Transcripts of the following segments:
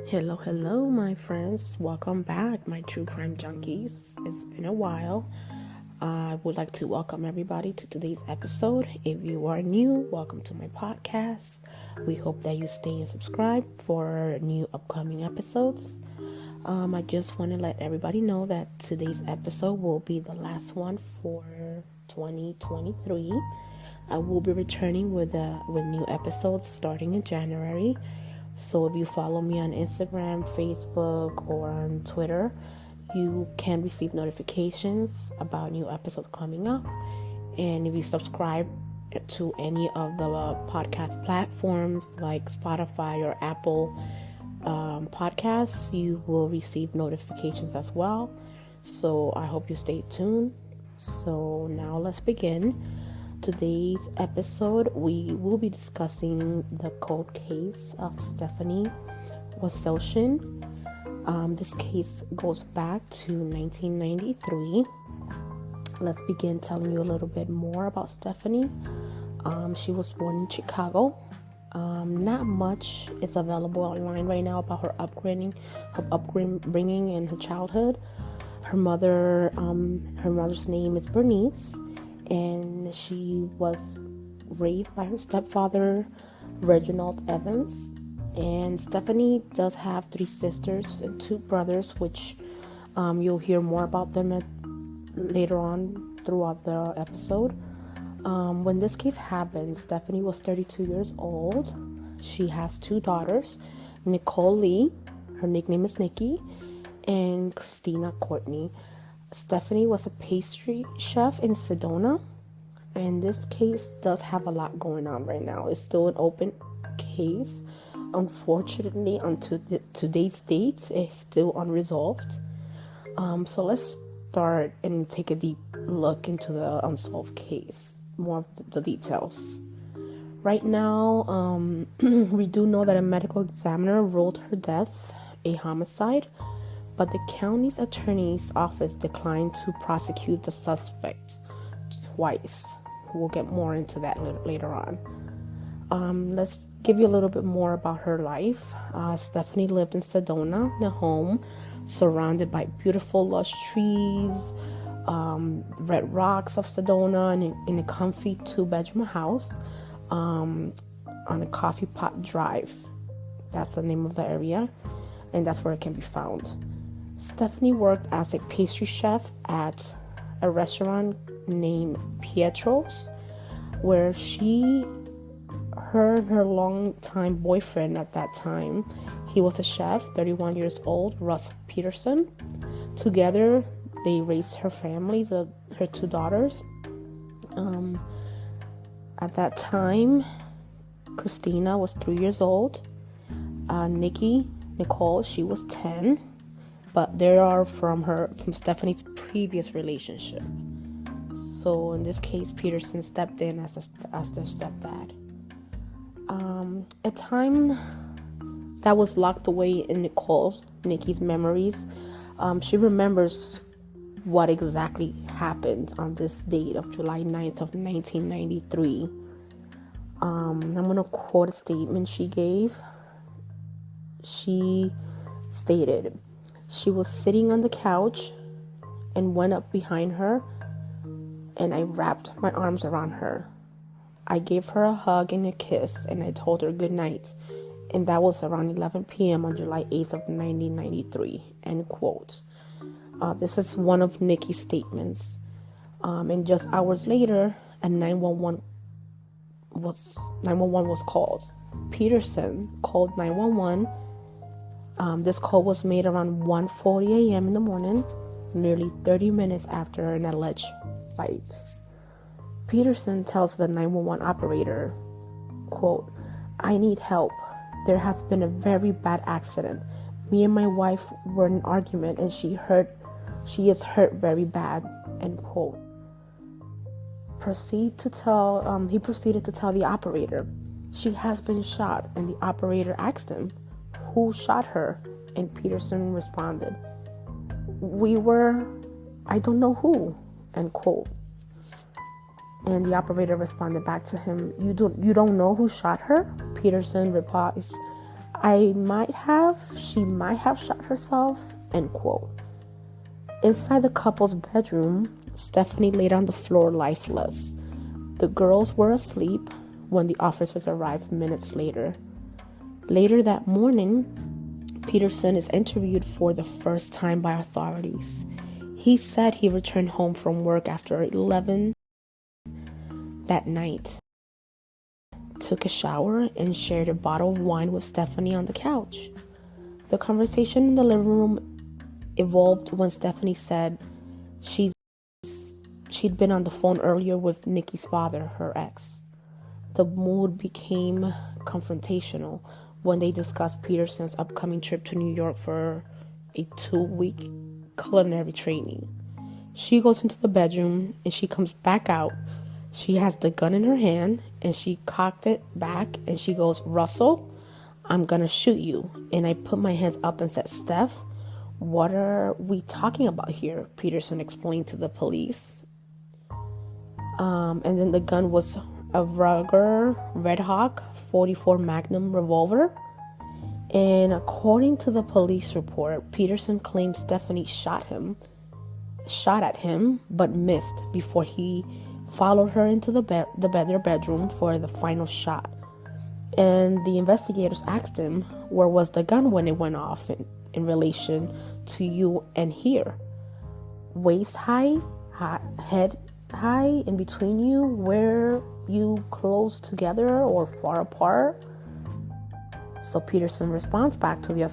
Hello, my friends. Welcome back, my true crime junkies. It's been a while. I would like to welcome everybody to today's episode. If you are new, welcome to my podcast. We hope that you stay and subscribe for new upcoming episodes. I just want to let everybody know that today's episode will be the last one for 2023. I will be returning with new episodes starting in January. So if you follow me on Instagram, Facebook, or on Twitter, you can receive notifications about new episodes coming up. And if you subscribe to any of the podcast platforms like Spotify or Apple podcasts, you will receive notifications as well. So I hope you stay tuned. So now let's begin. Today's episode, we will be discussing the cold case of Stephanie Wasilishin. This case goes back to 1993. Let's begin telling you a little bit more about Stephanie. She was born in Chicago. Not much is available online right now about her upbringing and her childhood. Her mother's name is Bernice. And she was raised by her stepfather, Reginald Evans. And Stephanie does have 3 sisters and 2 brothers, which you'll hear more about them later on throughout the episode. When this case happened, Stephanie was 32 years old. She has 2 daughters, Nicole Lee, her nickname is Nikki, and Christina Courtney. Stephanie was a pastry chef in Sedona, and this case does have a lot going on right now. It's still an open case. Unfortunately, until today's date, it's still unresolved. So let's start and take a deep look into the unsolved case, more of the details. Right now, we do know that a medical examiner ruled her death a homicide, but the county's attorney's office declined to prosecute the suspect twice. We'll get more into that later on. Let's give you a little bit more about her life. Stephanie lived in Sedona in a home surrounded by beautiful lush trees, red rocks of Sedona, and in a comfy 2-bedroom house on a Coffee Pot Drive. That's the name of the area, and that's where it can be found. Stephanie worked as a pastry chef at a restaurant named Pietro's, where her and her longtime boyfriend at that time, he was a chef, 31 years old, Russ Peterson. Together, they raised her family, her 2 daughters. At that time, Christina was 3 years old. Nicole, she was 10. But they are from Stephanie's previous relationship. So in this case, Peterson stepped in as their stepdad. A time that was locked away in Nikki's memories. She remembers what exactly happened on this date of July 9th of 1993. I'm going to quote a statement she gave. She stated, "She was sitting on the couch and went up behind her, and I wrapped my arms around her. I gave her a hug and a kiss, and I told her good night. And that was around 11 p.m. on July 8th of 1993, end quote. This is one of Nikki's statements. And just hours later, a 911 was called. Peterson called 911. This call was made around 1:40 a.m. in the morning, nearly 30 minutes after an alleged fight. Peterson tells the 911 operator, quote, "I need help. There has been a very bad accident. Me and my wife were in an argument and she is hurt very bad," end quote. He proceeded to tell the operator, "She has been shot," and the operator asked him, "Who shot her?" And Peterson responded, "I don't know who," end quote. And the operator responded back to him, You don't know who shot her?" Peterson replies, She might have shot herself, end quote. Inside the couple's bedroom, Stephanie laid on the floor lifeless. The girls were asleep when the officers arrived minutes later. Later that morning, Peterson is interviewed for the first time by authorities. He said he returned home from work after 11 that night, took a shower, and shared a bottle of wine with Stephanie on the couch. The conversation in the living room evolved when Stephanie said she'd been on the phone earlier with Nikki's father, her ex. The mood became confrontational when they discussed Peterson's upcoming trip to New York for a 2-week culinary training. She goes into the bedroom and she comes back out. She has the gun in her hand and she cocked it back and she goes, "Russell, I'm gonna shoot you." And I put my hands up and said, "Steph, what are we talking about here?" Peterson explained to the police. And then the gun was a Ruger Red Hawk 44 Magnum revolver. And according to the police report, Peterson claimed Stephanie shot at him, but missed before he followed her into their bedroom for the final shot. And the investigators asked him, "Where was the gun when it went off in relation to you and here? Waist high, head high, in between you? Were you close together or far apart?" So Peterson responds back to the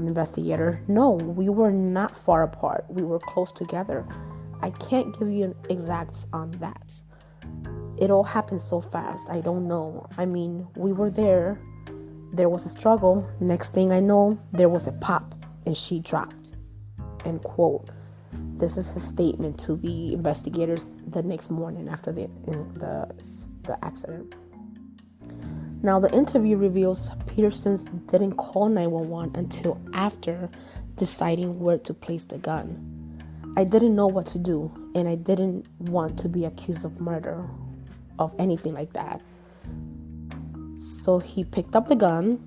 investigator, "No, we were not far apart. We were close together. I can't give you exacts on that. It all happened so fast. I don't know. I mean, we were there. There was a struggle. Next thing I know, there was a pop and she dropped." End quote. This is a statement to the investigators the next morning after the accident. Now, the interview reveals Peterson didn't call 911 until after deciding where to place the gun. "I didn't know what to do, and I didn't want to be accused of murder, of anything like that." So he picked up the gun,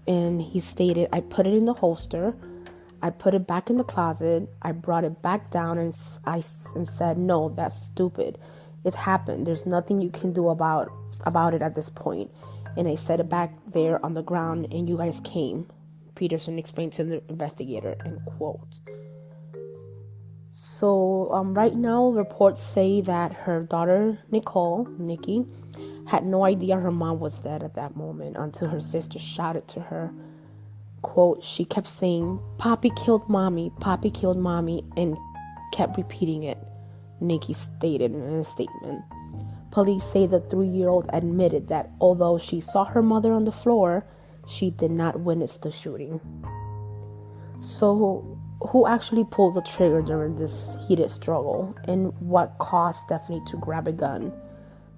and he stated, "I put it in the holster. I put it back in the closet. I brought it back down and said, 'No, that's stupid. It's happened. There's nothing you can do about it at this point. And I set it back there on the ground and you guys came," Peterson explained to the investigator, end quote. So right now, reports say that her daughter, Nikki, had no idea her mom was dead at that moment until her sister shouted to her. Quote, "She kept saying, 'Poppy killed mommy, Poppy killed mommy,' and kept repeating it," Nikki stated in a statement. Police say the 3-year-old admitted that although she saw her mother on the floor, she did not witness the shooting. So, who actually pulled the trigger during this heated struggle, and what caused Stephanie to grab a gun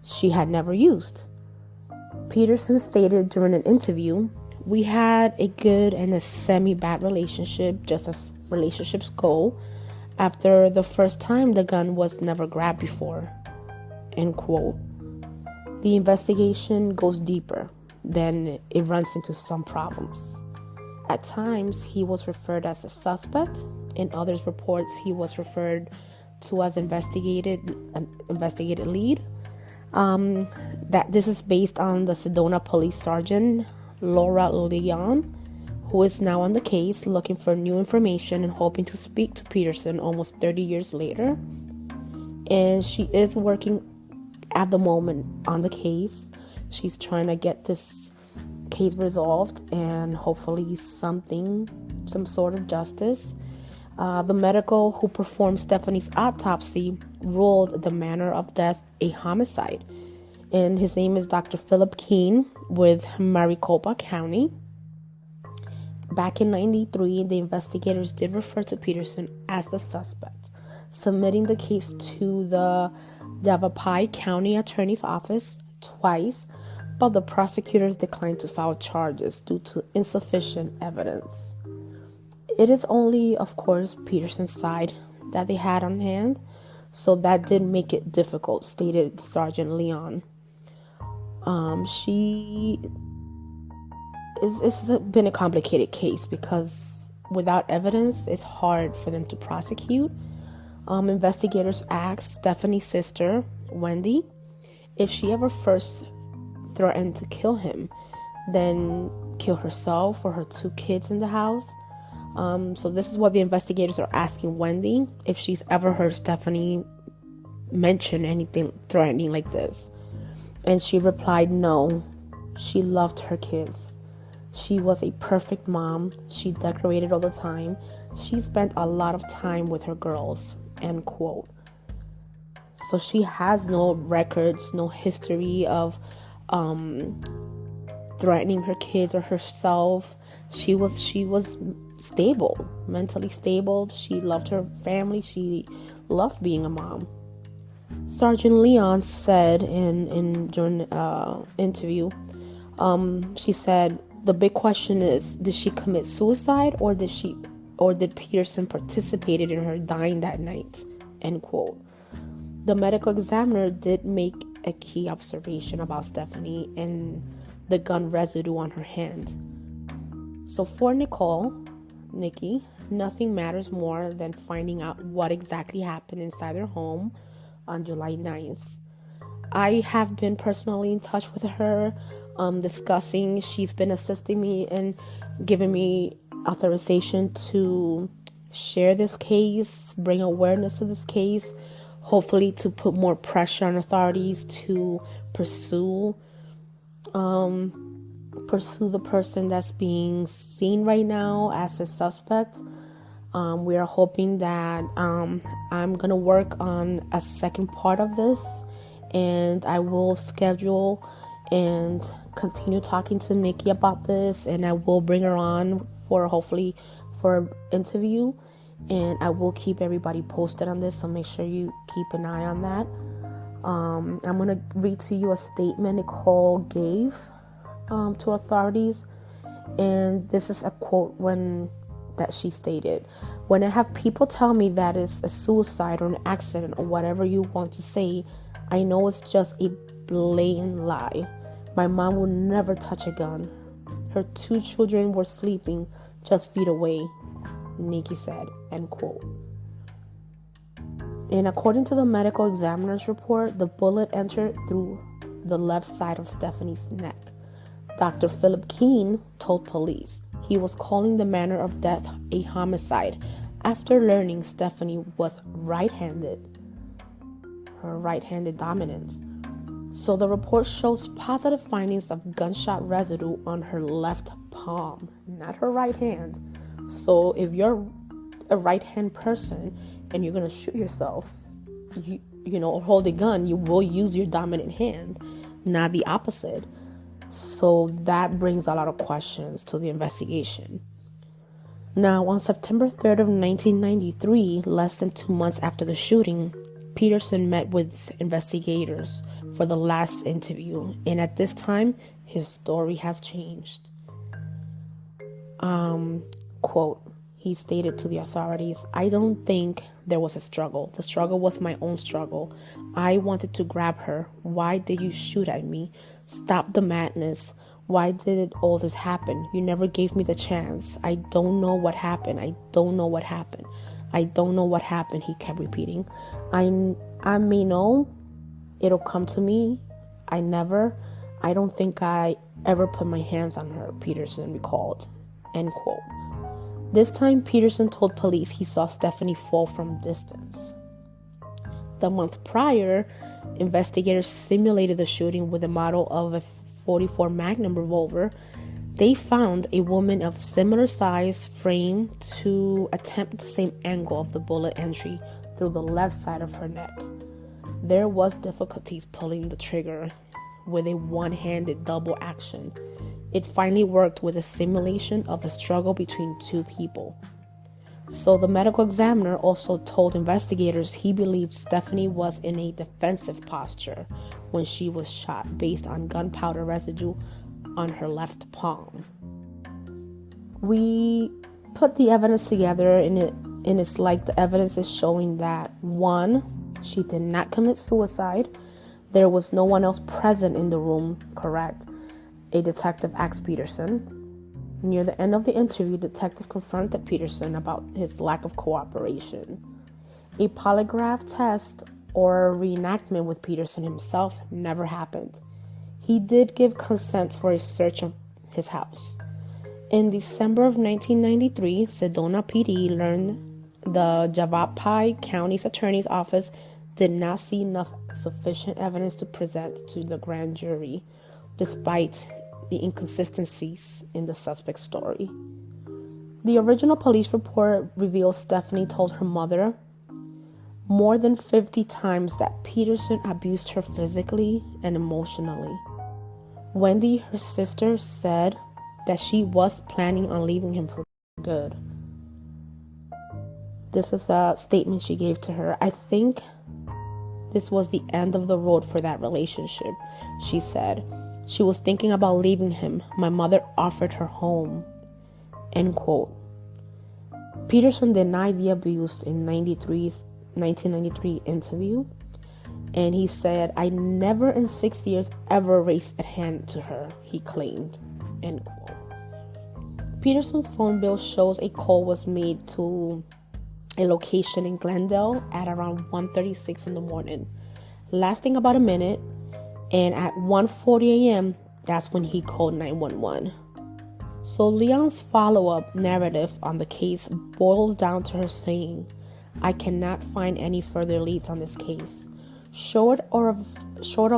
she had never used? Peterson stated during an interview, "We had a good and a semi-bad relationship, just as relationships go. After the first time, the gun was never grabbed before," end quote. The investigation goes deeper, then it runs into some problems. At times, he was referred as a suspect. In others reports, he was referred to as investigated lead. That this is based on the Sedona police sergeant Laura Leon, who is now on the case looking for new information and hoping to speak to Peterson almost 30 years later. And she is working at the moment on the case. She's trying to get this case resolved and hopefully some sort of justice. The medical who performed Stephanie's autopsy ruled the manner of death a homicide, and his name is Dr. Philip Keene with Maricopa County. Back in 1993, the investigators did refer to Peterson as the suspect, submitting the case to the Yavapai County Attorney's Office twice, but the prosecutors declined to file charges due to insufficient evidence. It is only, of course, Peterson's side that they had on hand, so that did make it difficult, stated Sergeant Leon. it's been a complicated case because without evidence, it's hard for them to prosecute. Investigators asked Stephanie's sister, Wendy, if she ever first threatened to kill him, then kill herself or her 2 kids in the house. So this is what the investigators are asking Wendy, if she's ever heard Stephanie mention anything threatening like this. And she replied, no, she loved her kids. She was a perfect mom. She decorated all the time. She spent a lot of time with her girls, end quote. So she has no records, no history of threatening her kids or herself. She was stable, mentally stable. She loved her family. She loved being a mom. Sergeant Leon said during interview, she said, the big question is, did she commit suicide or did Peterson participated in her dying that night? End quote. The medical examiner did make a key observation about Stephanie and the gun residue on her hand. So for Nikki, nothing matters more than finding out what exactly happened inside her home on July 9th. I have been personally in touch with her, discussing. She's been assisting me and giving me authorization to share this case, bring awareness to this case, hopefully to put more pressure on authorities to pursue the person that's being seen right now as a suspect. We are hoping that I'm going to work on a second part of this, and I will schedule and continue talking to Nikki about this, and I will bring her on for an interview, and I will keep everybody posted on this, so make sure you keep an eye on that. I'm going to read to you a statement Nicole gave to authorities, and this is a quote that she stated. When I have people tell me that it's a suicide or an accident or whatever you want to say, I know it's just a blatant lie. My mom would never touch a gun. Her 2 children were sleeping just feet away, Nikki said, end quote. And according to the medical examiner's report, the bullet entered through the left side of Stephanie's neck. Dr. Philip Keene told police he was calling the manner of death a homicide after learning Stephanie was right-handed, her right-handed dominance. So the report shows positive findings of gunshot residue on her left palm, not her right hand. So if you're a right-hand person and you're going to shoot yourself, or hold a gun, you will use your dominant hand, not the opposite. So that brings a lot of questions to the investigation. Now, on September 3rd of 1993, less than 2 months after the shooting, Peterson met with investigators for the last interview, and at this time, his story has changed. Quote, he stated to the authorities, I don't think there was a struggle. The struggle was my own struggle. I wanted to grab her. Why did you shoot at me? Stop the madness. Why did all this happen? You never gave me the chance. I don't know what happened. I don't know what happened. I don't know what happened, he kept repeating. I may know. It'll come to me. I don't think I ever put my hands on her, Peterson recalled. End quote. This time, Peterson told police he saw Stephanie fall from distance. The month prior, investigators simulated the shooting with a model of a .44 Magnum revolver. They found a woman of similar size frame to attempt the same angle of the bullet entry through the left side of her neck. There was difficulties pulling the trigger with a one-handed double action. It finally worked with a simulation of a struggle between 2 people. So the medical examiner also told investigators he believed Stephanie was in a defensive posture when she was shot based on gunpowder residue on her left palm. We put the evidence together and it's like the evidence is showing that 1, she did not commit suicide. There was no one else present in the room, correct? A detective asked Peterson. Near the end of the interview, detectives confronted Peterson about his lack of cooperation. A polygraph test or reenactment with Peterson himself never happened. He did give consent for a search of his house. In December of 1993, Sedona PD learned the Yavapai County's attorney's office did not see enough sufficient evidence to present to the grand jury, despite the inconsistencies in the suspect's story. The original police report reveals Stephanie told her mother more than 50 times that Peterson abused her physically and emotionally. Wendy, her sister, said that she was planning on leaving him for good. This is a statement she gave to her. I think this was the end of the road for that relationship, she said. She was thinking about leaving him. My mother offered her home. End quote. Peterson denied the abuse in 1993 interview, and he said, I never in 6 years ever raised a hand to her, he claimed. End quote. Peterson's phone bill shows a call was made to a location in Glendale at around 1:36 in the morning, lasting about a minute, and at 1:40 a.m., that's when he called 911. So Leon's follow-up narrative on the case boils down to her saying, I cannot find any further leads on this case. Short of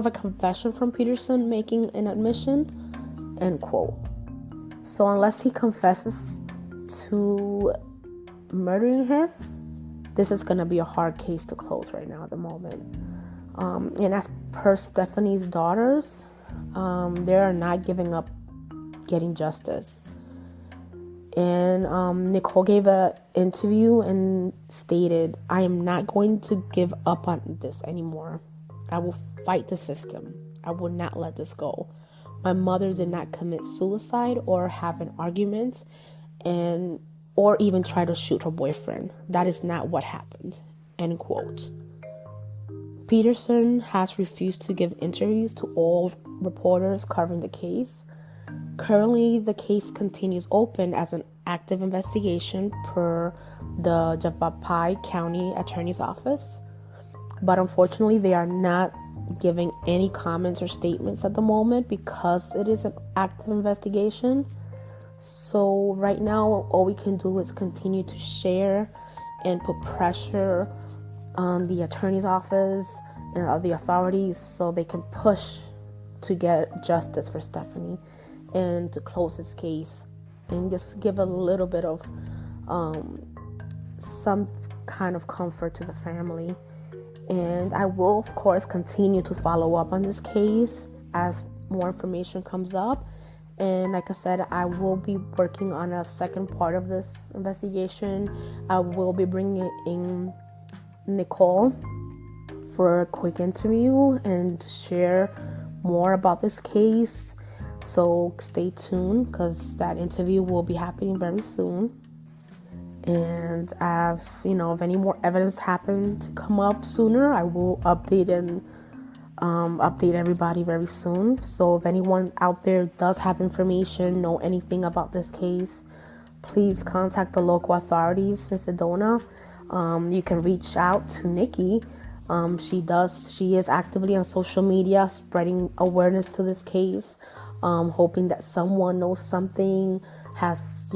a confession from Peterson making an admission, end quote. So unless he confesses to murdering her, this is going to be a hard case to close right now at the moment. And as per Stephanie's daughters, they are not giving up getting justice. And Nicole gave an interview and stated, I am not going to give up on this anymore. I will fight the system. I will not let this go. My mother did not commit suicide or have an argument or even try to shoot her boyfriend. That is not what happened. End quote. Peterson has refused to give interviews to all reporters covering the case. Currently, the case continues open as an active investigation per the Yavapai County Attorney's Office. But unfortunately, they are not giving any comments or statements at the moment because it is an active investigation. So right now, all we can do is continue to share and put pressure on the attorney's office and the authorities so they can push to get justice for Stephanie and to close this case and just give a little bit of some kind of comfort to the family. And I will, of course, continue to follow up on this case as more information comes up. And like I said, I will be working on a second part of this investigation. I will be bringing in Nicole for a quick interview and to share more about this case. So stay tuned because that interview will be happening very soon. And as you know, if any more evidence happen to come up sooner, I will update everybody very soon. So if anyone out there does have information, know anything about this case, please contact the local authorities in Sedona. You can reach out to Nikki. She is actively on social media spreading awareness to this case, hoping that someone knows something, has,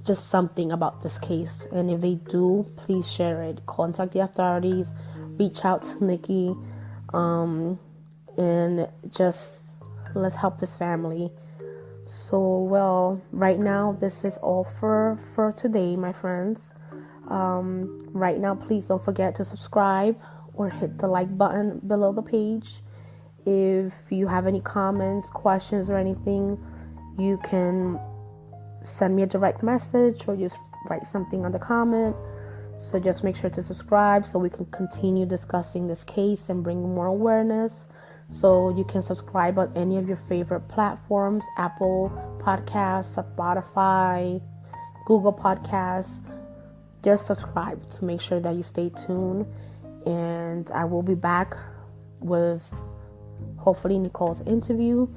just something about this case. And if they do, please share it. Contact the authorities, reach out to Nikki, and just let's help this family. So, well, right now, this is all for today, my friends. Right now, please don't forget to subscribe or hit the like button below the page. If you have any comments, questions, or anything, you can send me a direct message or just write something on the comment. So just make sure to subscribe so we can continue discussing this case and bring more awareness. So you can subscribe on any of your favorite platforms: Apple Podcasts, Spotify, Google Podcasts. Just subscribe to make sure that you stay tuned. And I will be back with hopefully Nicole's interview.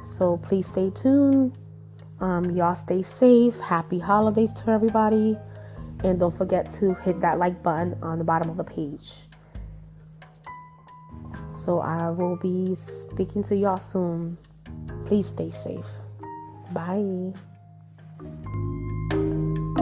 So please stay tuned. Y'all stay safe. Happy holidays to everybody. And don't forget to hit that like button on the bottom of the page. So I will be speaking to y'all soon. Please stay safe. Bye.